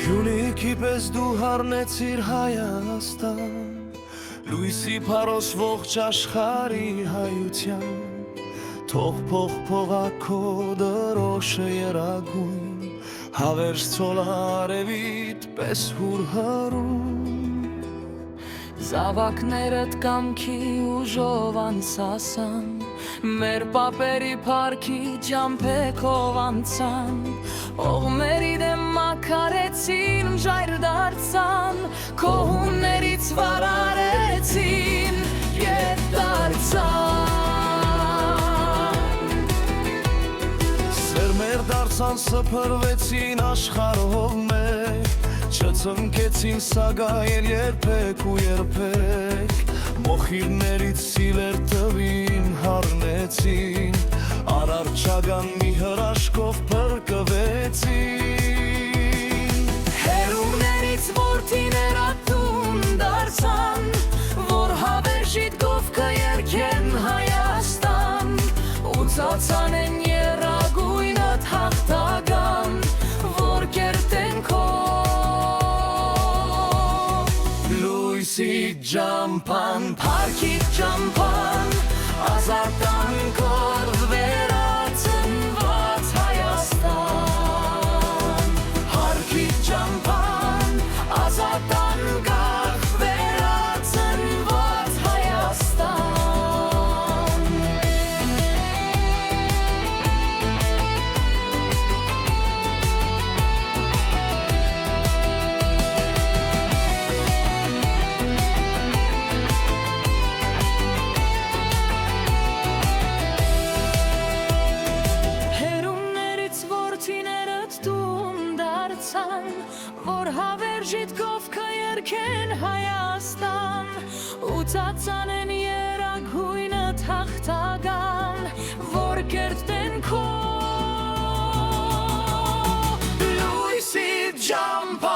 Գյունիքի պես դու հարնեցիր Հայաստան, լույսի փարոս ողջ աշխարհի հայության, թող փողփողակո դրոշը երագույն, հավերժ ցոլարևիտ պես հուրհարում։ Զավակներդ կամքի ուժով անցասան, մեր պապերի պարքի ջամփեքով անցան, օղմերի դեմ մաքարեցին, ժայռ դարձան, քոհուններից վարարեցին, ետ դարձան։ Սերմեր դարձան, սփռվեցին աշխարհով մեկ, չծնկեցին սագայել երբեք ու երբեք, մոխիրներից սիլեր տվին հարնեցին, արարչագան մի հրաշքով փրկվեցին։ Հերումներից որդիներ ատուն դարձան, որ հավերժիտ գովքը երգեն Հայաստան, ու ծածանեն եռագույնդ հաղթական, որ կերտեն քո ջամփան, փարքի ջամփան, ազատանկոր վերածնված Հայաստան, փարքի ջամփան, ազատանկար վերածնված Հայաստան։ Որ հավերժիտ գովքը երգեն Հայաստան, ու ծածանեն երագույնդ հաղթական, որ կերտեն քո լույսի ջամփան։